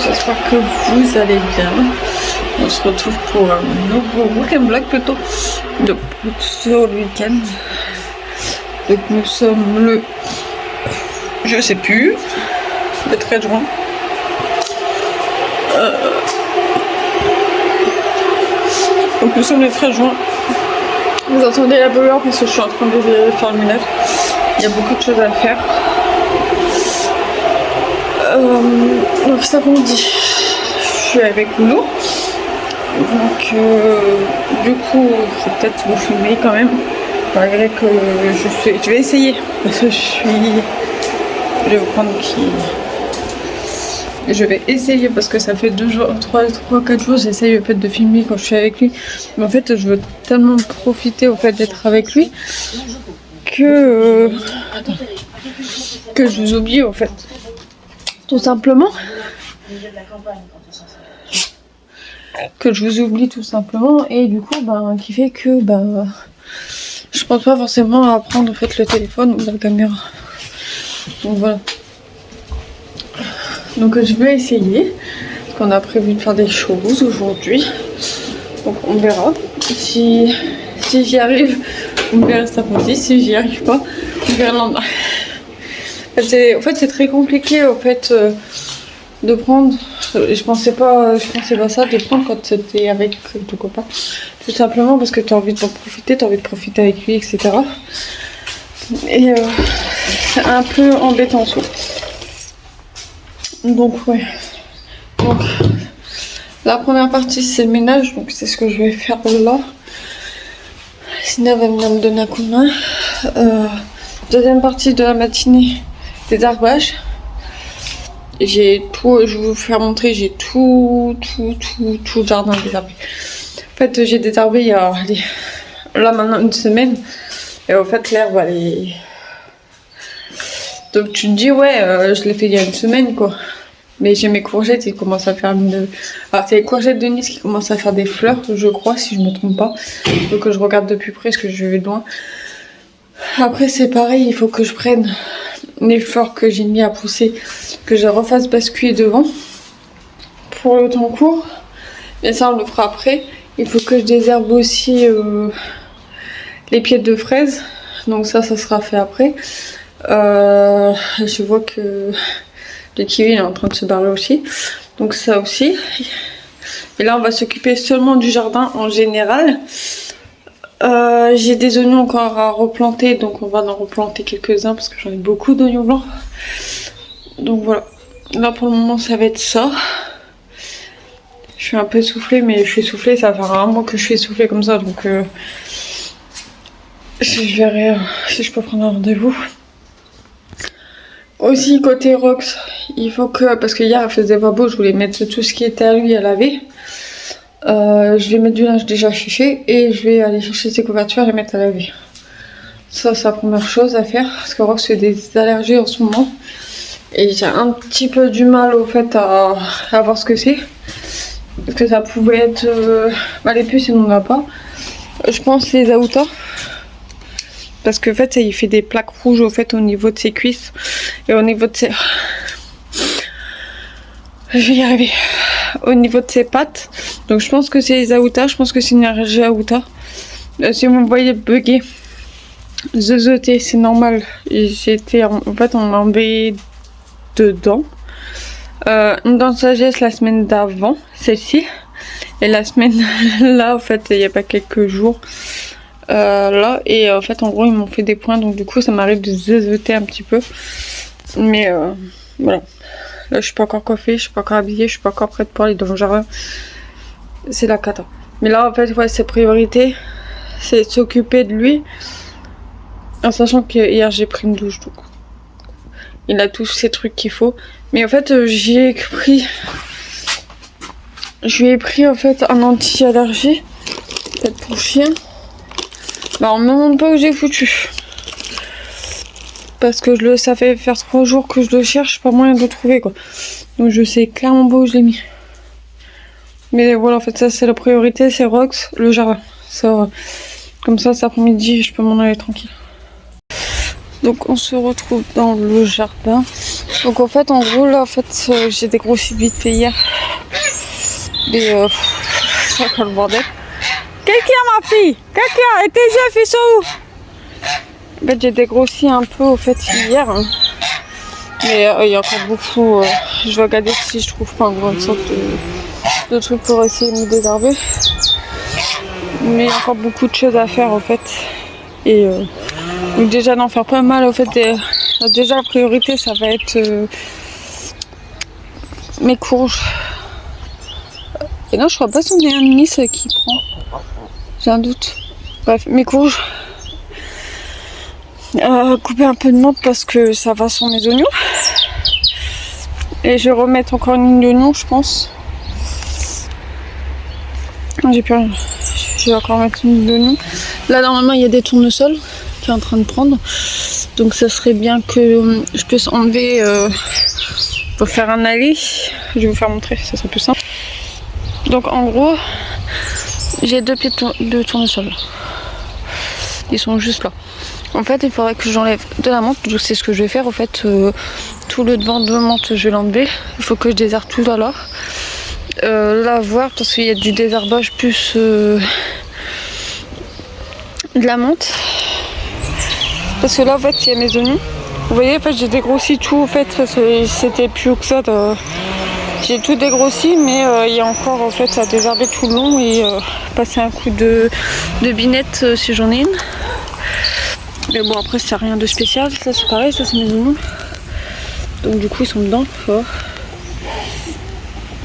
j'espère que vous allez bien. On se retrouve pour un nouveau week-end vlog plutôt, sur le week-end. Donc nous sommes le, je sais plus, le 13 juin. Donc nous sommes le 13 juin. Vous entendez la bouilloire parce que je suis en train de faire le ménage. Il y a beaucoup de choses à faire. Donc cet après-midi, je suis avec Loulou. Donc du coup, je vais peut-être vous filmer quand même. Malgré que je vais essayer. Parce que je vais vous prendre je vais essayer parce que ça fait 2 jours, 3-4 jours, j'essaye au fait de filmer quand je suis avec lui. Mais en fait, je veux tellement profiter au fait d'être avec lui que je vous oublie au fait. Tout simplement. Que je vous oublie tout simplement. Et du coup, qui fait que je pense pas forcément à prendre en fait le téléphone ou la caméra. Donc voilà. Donc je vais essayer. Parce qu'on a prévu de faire des choses aujourd'hui. Donc on verra. Si j'y arrive, on verra cet après-midi. Si j'y arrive pas, on verra le lendemain. En fait c'est très compliqué au fait de prendre. Je pensais pas ça de prendre quand t'es avec ton copain. Tout simplement parce que t'as envie de profiter avec lui, etc. Et c'est un peu embêtant ça. Donc ouais. Donc la première partie c'est le ménage, donc c'est ce que je vais faire là. Sina va venir me donner un coup de main. Deuxième partie de la matinée, des arbages. J'ai tout, je vais vous faire montrer, j'ai tout le jardin désherbé. En fait, j'ai désherbé il y a là maintenant une semaine. Et en fait, l'herbe elle est. Donc tu te dis, ouais, je l'ai fait il y a une semaine quoi. Mais j'ai mes courgettes, ils commencent à faire Alors, c'est les courgettes de Nice qui commencent à faire des fleurs, je crois, si je me trompe pas. Il faut que je regarde de plus près parce que je vais de loin. Après, c'est pareil, il faut que je prenne les fleurs que j'ai mis à pousser, que je refasse basculer devant pour le temps court. Mais ça, on le fera après. Il faut que je désherbe aussi les pieds de fraises. Donc ça sera fait après. Je vois que le kiwi il est en train de se barrer aussi. Donc ça aussi. Et là, on va s'occuper seulement du jardin en général. J'ai des oignons encore à replanter, donc on va en replanter quelques-uns parce que j'en ai beaucoup d'oignons blancs. Donc voilà. Là pour le moment, ça va être ça. Je suis un peu essoufflée, mais je suis essoufflée, ça fait un mois que je suis essoufflée comme ça, donc je verrai si je peux prendre un rendez-vous. Aussi côté Rox, il faut que, parce que hier elle faisait pas beau, je voulais mettre tout ce qui était à lui à laver. Je vais mettre du linge déjà séché et je vais aller chercher ses couvertures et les mettre à laver. Ça c'est la première chose à faire parce que Rox fait des allergies en ce moment. Et j'ai un petit peu du mal au fait à voir ce que c'est. Parce que ça pouvait être les puces, on n'en a pas. Je pense les aoutas. Parce que en fait, ça il fait des plaques rouges au fait au niveau de ses cuisses. Et au niveau de ses. Je vais y arriver. Au niveau de ses pattes. Donc je pense que c'est les aoutas. Je pense que c'est une allergie aouta. Si vous me voyez bugger, zozoter, c'est normal. J'étais en fait on m'a enlevé 2 dents. Une dent de sagesse la semaine d'avant, celle-ci. Et la semaine là, en fait, il y a pas quelques jours. Là, et en fait, en gros, ils m'ont fait des points. Donc, du coup, ça m'arrive de zézoter un petit peu. Mais voilà. Là, je suis pas encore coiffée, je suis pas encore habillée, je suis pas encore prête pour aller dans le jardin. C'est la cata. Mais là, en fait, ouais, ses priorités, c'est de s'occuper de lui. En sachant que hier, j'ai pris une douche. Donc, il a tous ces trucs qu'il faut. Mais en fait, je lui ai pris en fait un anti-allergie. Peut-être pour le chien. On me demande pas où j'ai foutu. Parce que ça fait faire 3 jours que je le cherche, pas moyen de le trouver quoi. Donc je sais clairement pas où je l'ai mis. Mais voilà, en fait ça c'est la priorité, c'est Rox, le jardin. Ça, comme ça cet après-midi je peux m'en aller tranquille. Donc on se retrouve dans le jardin. Donc en fait, en gros, là, en fait, j'ai dégrossi vite fait hier. Et c'est encore le bordel. Quelqu'un ma fille, quelqu'un, et tes œufs, ils sont où? En fait, j'ai dégrossi un peu au fait hier. Hein. Mais il y a encore beaucoup. Je vais regarder si je trouve pas une sorte de trucs pour essayer de me désherber. Mais il y a encore beaucoup de choses à faire en fait. Et donc déjà d'en faire pas mal en fait. Déjà la priorité ça va être mes courges. Et non je crois pas son un Nice qui prend. J'ai un doute. Bref, mes courges. Couper un peu de menthe parce que ça va sur mes oignons. Et je vais remettre encore une ligne d'oignon je pense. J'ai plus rien. Je vais encore mettre une ligne d'oignon. Là normalement il y a des tournesols qui est en train de prendre. Donc ça serait bien que je puisse enlever pour faire un allée. Je vais vous faire montrer, ça serait plus simple. Donc en gros, j'ai 2 pieds de tournesol. Ils sont juste là. En fait, il faudrait que j'enlève de la menthe. Donc c'est ce que je vais faire. En fait, tout le devant de menthe, je vais l'enlever. Il faut que je désherbe tout à l'heure. Là, voir parce qu'il y a du désherbage plus de la menthe. Parce que là, en fait, il y a mes oignons. Vous voyez, en fait, j'ai dégrossi tout. En fait, c'était plus haut que ça. J'ai tout dégrossi, mais il y a encore en fait à désherber tout le long et passer un coup de binette si j'en ai une. Mais bon, après, c'est rien de spécial. Ça, c'est pareil, ça, c'est mes oignons. Donc, du coup, ils sont dedans. Oh.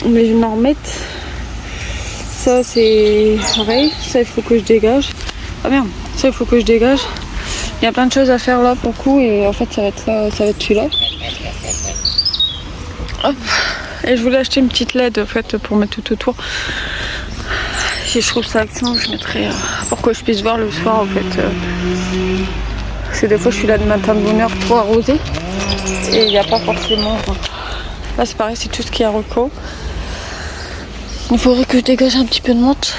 Mais je vais m'en remettre. Ça, c'est pareil. Ça, il faut que je dégage. Ah merde, ça, il faut que je dégage. Il y a plein de choses à faire là pour le coup et en fait ça va être là, ça va être celui-là. Hop. Et je voulais acheter une petite LED en fait pour mettre tout autour. Si je trouve ça action, je mettrai pour que je puisse voir le soir en fait. Parce que des fois je suis là de matin de bonne heure pour arroser et il n'y a pas forcément. Là c'est pareil, c'est tout ce qui est haricots. Il faudrait que je dégage un petit peu de menthe,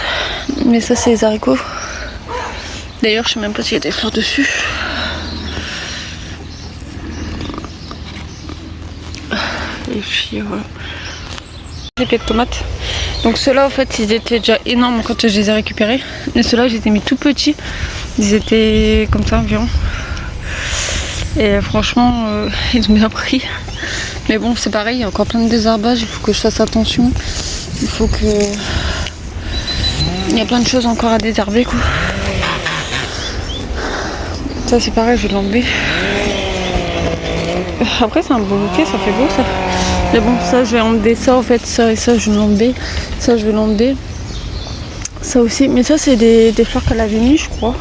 mais ça c'est les haricots. D'ailleurs, je sais même pas s'il y a des fleurs dessus. Et puis voilà. Les pieds de tomates. Donc ceux-là, en fait, ils étaient déjà énormes quand je les ai récupérés. Mais ceux-là, je les ai mis tout petits. Ils étaient comme ça environ. Et franchement, ils ont bien pris. Mais bon, c'est pareil, il y a encore plein de désherbages. Il faut que je fasse attention. Il faut que... Il y a plein de choses encore à désherber, quoi. Ça c'est pareil, je vais l'enlever. Après c'est un beau bouquet, ça fait beau ça. Mais bon, ça je vais enlever ça en fait, ça et ça je vais l'enlever. Ça je vais l'enlever. Ça aussi, mais ça c'est des fleurs qu'elle avait mis je crois.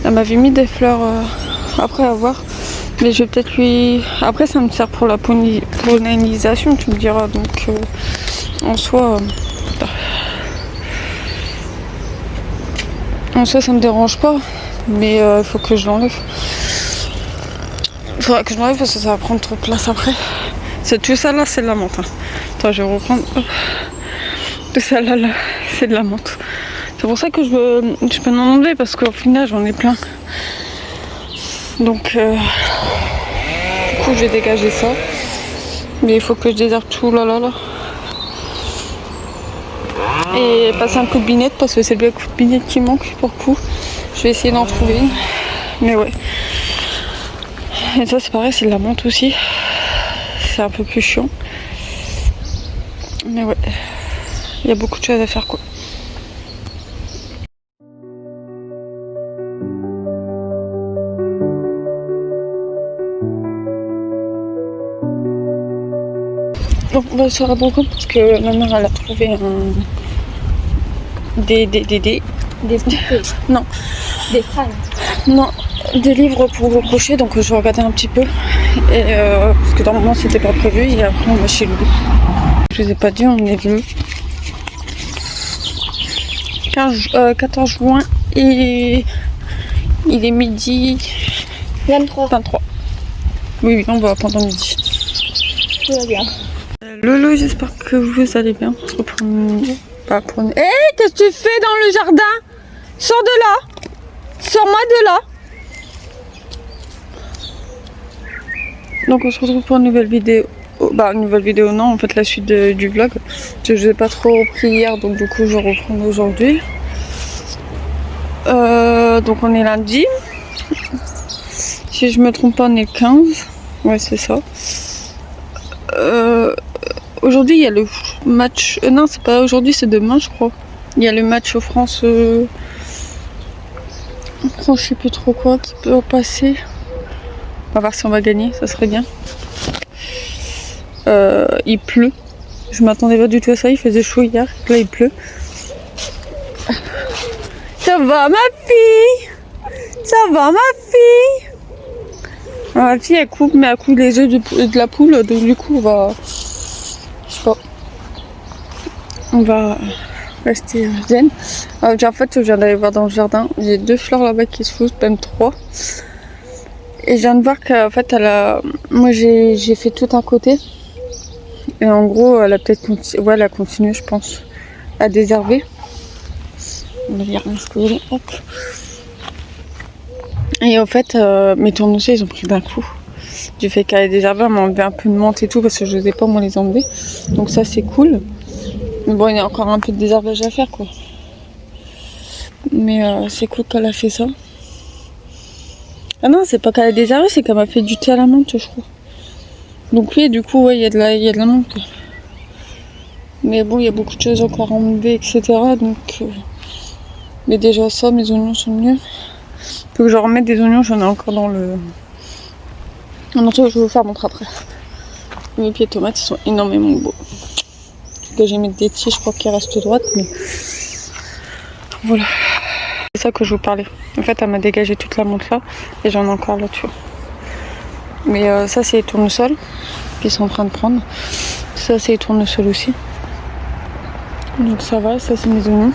Elle m'avait mis des fleurs après à voir. Mais je vais peut-être lui... Après ça me sert pour la pollinisation tu me diras. Donc en soi... En soi ça me dérange pas. Mais il faut que je l'enlève. Il faudra que je l'enlève parce que ça va prendre trop de place après. Tout ça là c'est de la menthe. Hein. Attends, je vais reprendre. Tout ça là, c'est de la menthe. C'est pour ça que je peux en enlever parce qu'au final j'en ai plein. Donc du coup je vais dégager ça. Mais il faut que je désherbe tout là. Et passer un coup de binette parce que c'est le coup de binette qui manque pour le coup. Je vais essayer d'en trouver une. Mais ouais. Et ça c'est pareil, c'est de la menthe aussi. C'est un peu plus chiant. Mais ouais. Il y a beaucoup de choses à faire quoi. Donc on va se rendre compte parce que ma mère elle a trouvé non. Des fans. Non, des livres pour le crochet, donc je vais regarder un petit peu. Et parce que normalement c'était pas prévu, et après on va chez lui. Je vous ai pas dit, on est le 14 juin et il est midi 23. Oui, on va pendant midi. Tout va bien. Lolo, j'espère que vous allez bien. On se reprend pas pour une... Hey, qu'est-ce que tu fais dans le jardin? Sors de là! Sors-moi de là! Donc on se retrouve pour une nouvelle vidéo. Bah une nouvelle vidéo non, en fait la suite du vlog. Je n'ai pas trop repris hier, donc du coup je reprends aujourd'hui. Donc on est lundi. Si je me trompe pas, on est le 15. Ouais, c'est ça. Aujourd'hui il y a le match. Non, c'est pas aujourd'hui, c'est demain je crois. Il y a le match France. France, je sais plus trop quoi qui peut passer. On va voir si on va gagner, ça serait bien. Il pleut. Je m'attendais pas du tout à ça, il faisait chaud hier. Là il pleut. Ça va ma fille? Ça va ma fille? Alors, la fille elle coupe, mais elle coupe les œufs de la poule, donc du coup on va. Je sais pas. On va rester zen. En fait je viens d'aller voir dans le jardin. J'ai 2 fleurs là-bas qui se foutent, même 3. Et je viens de voir qu'en fait moi j'ai fait tout un côté. Et en gros elle a peut-être elle a continué je pense à désherber. On va dire hop. Et en fait mes tournesols ils ont pris d'un coup. Du fait qu'elle a désherbé, elle m'a enlevé un peu de menthe et tout parce que je n'osais pas moi les enlever. Donc ça c'est cool. Mais bon il y a encore un peu de désherbage à faire quoi. Mais c'est cool qu'elle a fait ça. Ah non, c'est pas qu'elle a désherbé, c'est qu'elle m'a fait du thé à la menthe je crois. Donc oui, du coup ouais, il y a de la menthe quoi. Mais bon, il y a beaucoup de choses encore à enlever, etc. Donc mais déjà ça, mes oignons sont mieux. Faut que je remette des oignons, j'en ai encore dans le. Non, je vais vous faire montrer après. Mes pieds de tomates, ils sont énormément beaux. En tout cas, j'ai mis des tiges, je crois qu'ils restent droites, mais voilà. C'est ça que je vous parlais. En fait, elle m'a dégagé toute la menthe là, et j'en ai encore là-dessus. Mais ça, c'est les tournesols qu'ils sont en train de prendre. Ça, c'est les tournesols aussi. Donc ça va, ça, c'est mes oignons.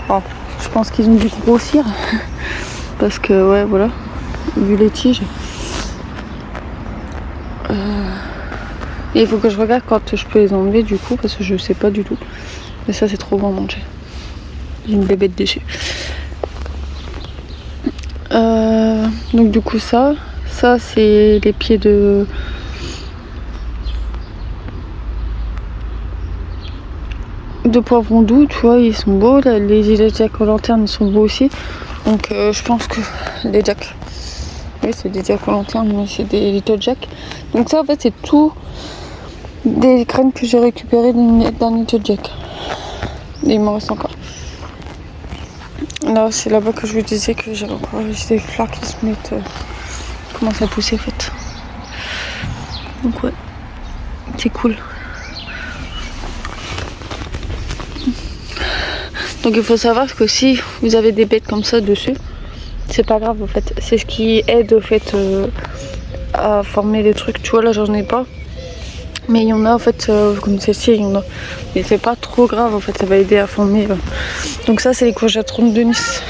Alors, je pense qu'ils ont dû grossir. Parce que, ouais, voilà. Vu les tiges. Et il faut que je regarde quand je peux les enlever du coup, parce que je sais pas du tout. Mais ça, c'est trop bon à manger. J'ai une bébête dessus. Donc du coup ça c'est les pieds de poivron doux, tu vois, ils sont beaux. Là, les jacks en lanterne ils sont beaux aussi. Donc je pense que les jacks, oui c'est des jacks en lanterne, mais c'est des little jacks. Donc ça en fait c'est tout des graines que j'ai récupérées d'un little jack. Et il m'en reste encore. Là c'est là-bas que je vous disais que j'ai encore des fleurs qui se mettent commencent à pousser en fait. Donc ouais, c'est cool. Donc il faut savoir que si vous avez des bêtes comme ça dessus, c'est pas grave en fait. C'est ce qui aide au fait à former les trucs. Tu vois là j'en ai pas. Mais il y en a en fait, comme celle-ci, il y en a. Mais c'est pas trop grave en fait, ça va aider à former. Donc ça c'est les courgettes rondes de Nice.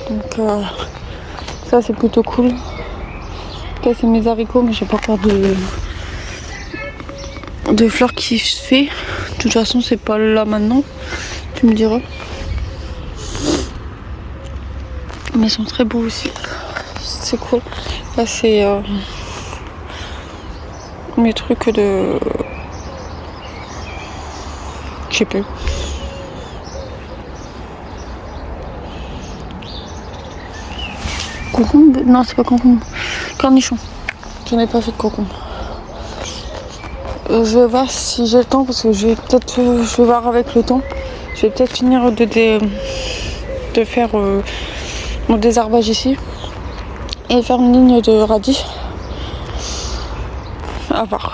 Donc ça c'est plutôt cool. En tout cas c'est mes haricots, mais j'ai pas encore de fleurs qui se fait. De toute façon c'est pas là maintenant, tu me diras. Mais ils sont très beaux aussi. C'est cool. Là c'est mes trucs de. Je sais plus. Concombre? Non, c'est pas concombre. Cornichon. J'en ai pas fait de concombre. Je vais voir si j'ai le temps parce que je vais voir avec le temps. Je vais peut-être finir de faire mon désherbage ici et faire une ligne de radis. À voir.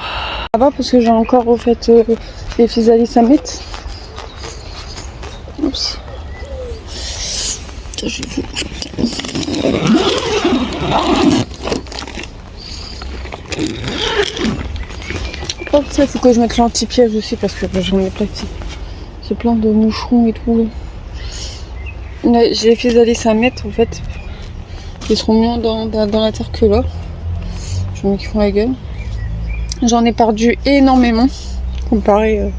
Ça va parce que j'ai encore au fait les physalis à mettre. Oups. Ça, je vais oh, ça, faut que je mette l'anti-piège aussi parce que j'en ai plein ici. C'est plein de moucherons et tout. J'ai les physalis à mettre en fait. Ils seront mieux dans la terre que là. Je me font la gueule. J'en ai perdu énormément. Comparé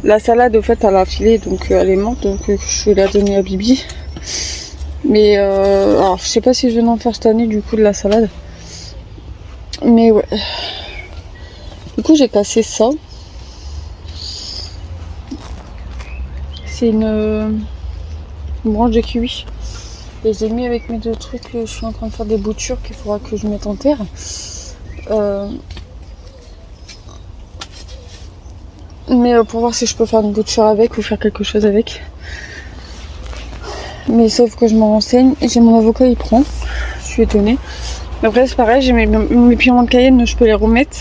la salade au fait elle a filé donc elle est morte donc je vais la donner à Bibi. Mais alors je sais pas si je vais en faire cette année du coup de la salade. Mais ouais. Du coup j'ai cassé ça. C'est une branche de kiwi. Et je l'ai mis avec mes deux trucs. Je suis en train de faire des boutures qu'il faudra que je mette en terre. Mais pour voir si je peux faire une bouture avec ou faire quelque chose avec. Mais sauf que je m'en renseigne. J'ai mon avocat, il prend. Je suis étonnée. Mais après c'est pareil, j'ai mes piments de Cayenne, je peux les remettre.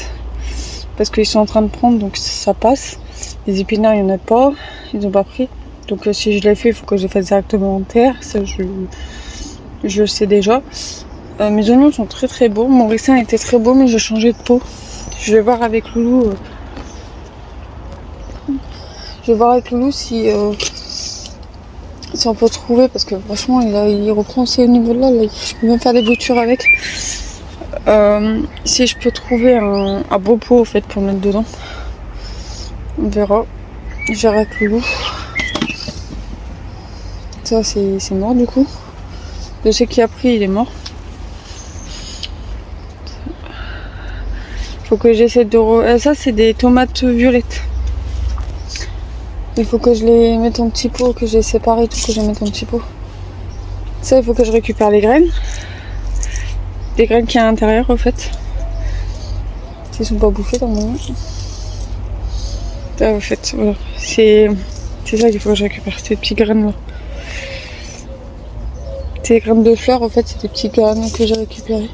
Parce qu'ils sont en train de prendre, donc ça passe. Les épinards, il n'y en a pas. Ils n'ont pas pris. Donc si je les fais, il faut que je les fasse directement en terre. Ça, je le sais déjà. Mes oignons sont très très beaux. Mon ricin était très beau, mais j'ai changé de pot. Je vais voir avec Loulou. Je vais voir avec Loulou si on peut trouver, parce que franchement il reprend aussi au niveau de là, je peux même faire des boutures avec. Si je peux trouver un beau pot au fait pour mettre dedans. On verra. Je verrai avec Loulou. Ça c'est mort du coup. Je sais qui a pris, il est mort. Faut que j'essaie de... Ça c'est des tomates violettes. Il faut que je les mette en petits pots, que je les sépare et tout, que je les mette en petits pots. Ça, il faut que je récupère les graines. Des graines qu'il y a à l'intérieur, en fait. Qui sont pas bouffées dans mon nom. Ça, en fait, voilà. C'est ça qu'il faut que je récupère, ces petites graines-là. Ces graines de fleurs, en fait, c'est des petits graines que j'ai récupérées.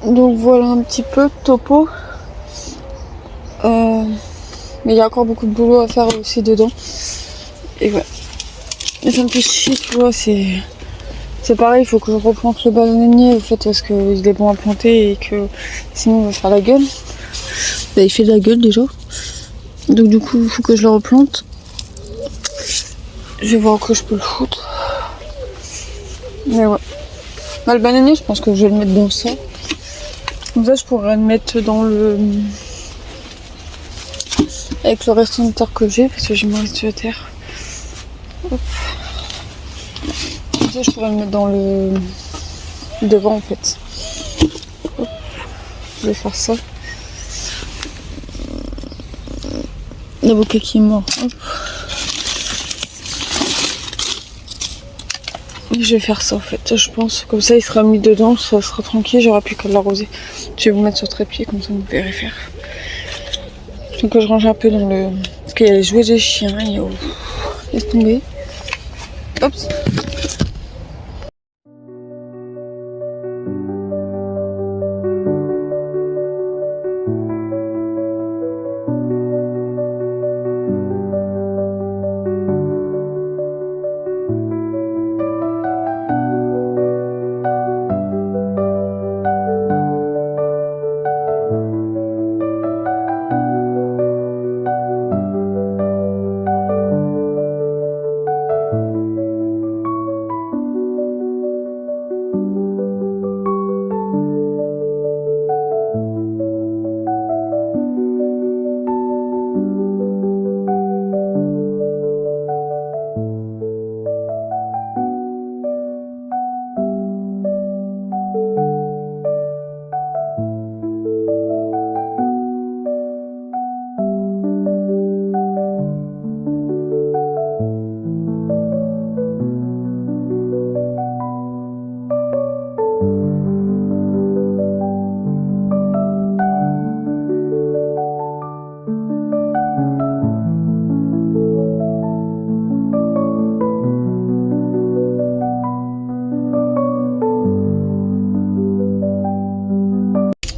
Donc voilà un petit peu topo. Mais il y a encore beaucoup de boulot à faire aussi dedans. Et voilà. Mais ça me fait chier, tu vois, c'est pareil, il faut que je replante le banaниer, en fait, parce qu'il est bon à planter et que sinon il va faire la gueule. Là, il fait de la gueule déjà. Donc du coup, il faut que je le replante. Je vais voir où je peux le foutre. Mais ouais. Là, le bananier, je pense que je vais le mettre dans ça. Comme ça, je pourrais le mettre dans le... avec le restant de terre que j'ai, parce que j'ai mon reste de terre. Hop. Comme ça, je pourrais le mettre dans le... devant, en fait. Hop. Je vais faire ça. L'avocat qui est mort. Hop. Je vais faire ça en fait, je pense. Comme ça, il sera mis dedans, ça sera tranquille, j'aurai plus qu'à l'arroser. Je vais vous mettre sur le trépied, comme ça vous verrez faire. Donc je range un peu dans le... Parce qu'il y a les jouets des chiens, il y a... Laisse tomber. Hop.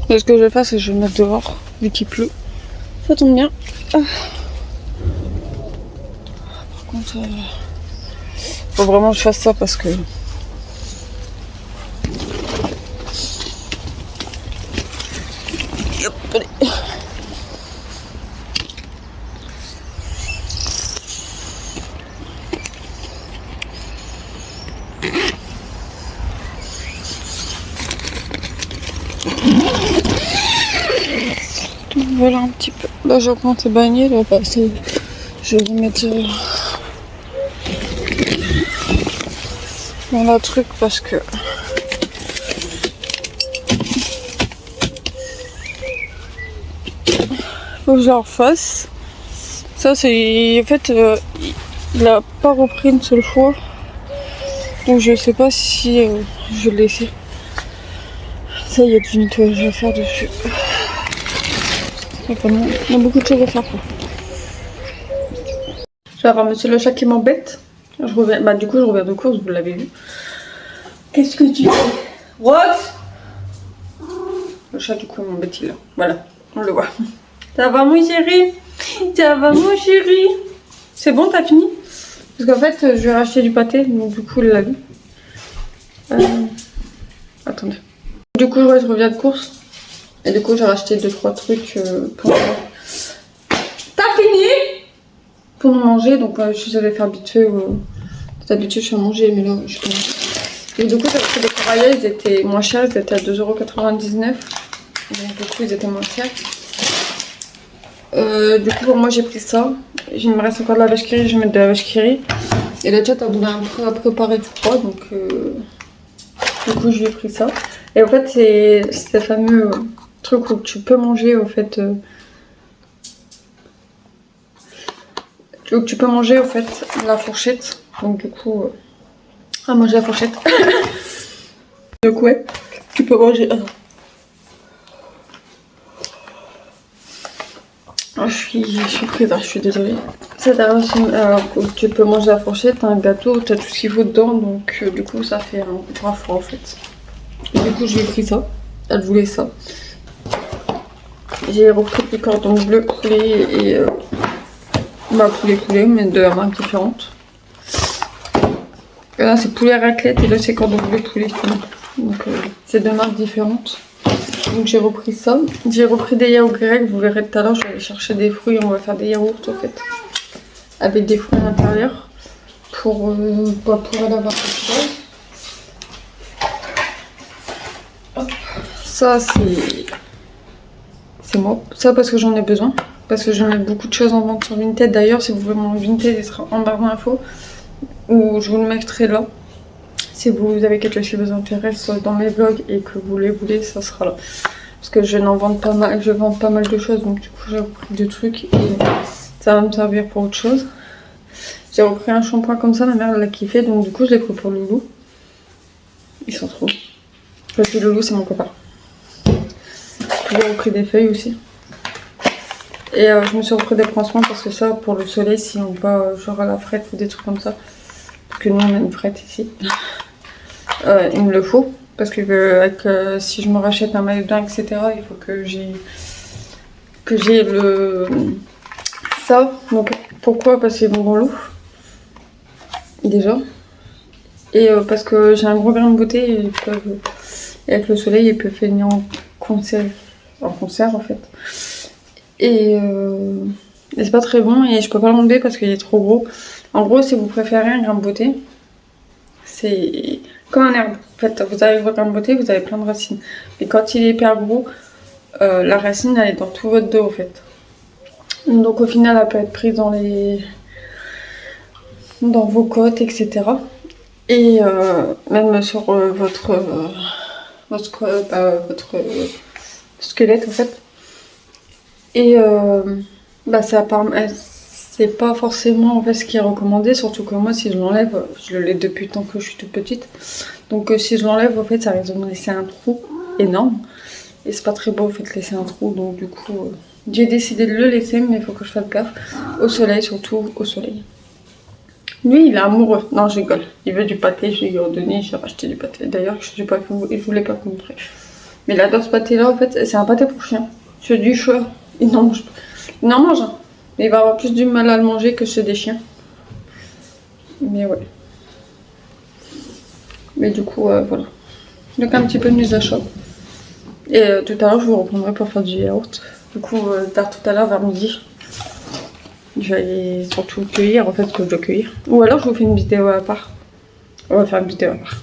Et ce que je vais faire, c'est que je vais le mettre dehors, vu qu'il pleut. Ça tombe bien. Ah. Par contre, faut vraiment que je fasse ça parce que... Hop, allez. Voilà un petit peu. Là j'augmente les baniers, là, je vais les mettre dans la truc parce que faut que je la refasse. Ça c'est en fait il a pas repris une seule fois, donc je sais pas si je vais le laisser. Ça, il y a du nettoyage à faire dessus. Vraiment, il y a beaucoup de choses à faire. Je vais avoir monsieur le chat qui m'embête. Je reviens, bah du coup je reviens de course, vous l'avez vu. Qu'est-ce que tu fais, Rox? Le chat du coup m'embête, il est là. Voilà, on le voit. Ça va mon chéri? Ça va mon chéri? C'est bon, t'as fini? Parce qu'en fait je vais racheter du pâté, donc du coup il l'a vu. Attendez. Du coup ouais, je reviens de course. Et du coup j'ai racheté 2-3 trucs pour moi. T'as fini? Pour nous manger, donc je savais faire vite fait. D'habitude je fais à manger, mais là je fais manger. Et du coup j'ai pris des coraillés, ils étaient moins chers, ils étaient à 2,99 €. Donc du coup ils étaient moins chers. Du coup pour moi j'ai pris ça. Il me reste encore de la vache qui rit, je vais mettre de la vache qui rit. Et le chat a voulu un peu à préparer froid, donc du coup je lui ai pris ça. Et en fait c'est ce fameux truc où tu peux manger en fait. Tu peux manger en fait la fourchette. Donc du coup à manger la fourchette. Donc ouais, tu peux manger. Je suis prise, je suis désolée. C'est tu peux manger la fourchette, un gâteau, t'as tout ce qu'il faut dedans, donc du coup ça fait un bras froid en fait. Et du coup j'ai pris ça, elle voulait ça. J'ai repris des cordons bleus poulet et poulet mais de la marque différente. Et là c'est poulet raclette et là c'est cordon bleu poulet. Donc c'est deux marques différentes. Donc j'ai repris ça. J'ai repris des yaourts grecs, vous verrez tout à l'heure, je vais aller chercher des fruits, on va faire des yaourts en fait. Avec des fruits à l'intérieur. Pour aller avoir quelque chose. Hop. Ça c'est moi. Ça parce que j'en ai besoin. Parce que j'en ai beaucoup de choses en vente sur Vinted. D'ailleurs si vous voulez mon Vinted, il sera en barre d'infos. Ou je vous le mettrai là. Si vous avez quelque chose qui vous intéresse dans mes vlogs et que vous les voulez, ça sera là. Parce que je n'en vends pas mal, je vends pas mal de choses, donc du coup j'ai repris deux trucs et ça va me servir pour autre chose. J'ai repris un shampoing comme ça, ma mère l'a kiffé, donc du coup je l'ai pris pour Loulou. Ils sont trop. Parce que Loulou c'est mon copain. J'ai repris des feuilles aussi. Et je me suis repris des pansements parce que ça pour le soleil, si on va genre à la frette ou des trucs comme ça. Parce que nous on a une frette ici. Il me le faut parce que si je me rachète un maillot de bain etc, il faut que j'ai le ça. Donc pourquoi? Parce qu'ils vont dans l'eau déjà et parce que j'ai un gros grain de beauté et, et avec le soleil ils peuvent finir en concert en fait et c'est pas très bon et je peux pas l'enlever parce qu'il est trop gros. En gros si vous préférez un grain de beauté, c'est comme un herbe. En fait, vous avez votre grain de beauté, vous avez plein de racines. Mais quand il est hyper gros, la racine elle est dans tout votre dos en fait. Donc au final, elle peut être prise dans vos côtes, etc. Et même sur votre squelette en fait. Et c'est pas forcément en fait ce qui est recommandé, surtout que moi si je l'enlève, je le l'ai depuis le temps que je suis toute petite. Donc si je l'enlève en fait ça risque de me laisser un trou énorme. Et c'est pas très beau en fait de laisser un trou, donc du coup j'ai décidé de le laisser, mais il faut que je fasse gaffe. Au soleil, surtout au soleil. Lui il est amoureux, non je rigole, il veut du pâté, je lui ai redonné, j'ai racheté du pâté. D'ailleurs je voulais pas vous montrer. Mais il adore ce pâté là en fait, c'est un pâté pour chien. C'est du choix, il n'en mange pas. Il en mange hein. Mais il va avoir plus du mal à le manger que ceux des chiens. Mais ouais. Mais du coup, voilà. Donc un petit peu de mise à chaud. Et tout à l'heure, je vous reprendrai pour faire du yaourt. Du coup, vers tout à l'heure, vers midi, je vais aller surtout cueillir, en fait, ce que je dois cueillir. Ou alors, je vous fais une vidéo à part. On va faire une vidéo à part.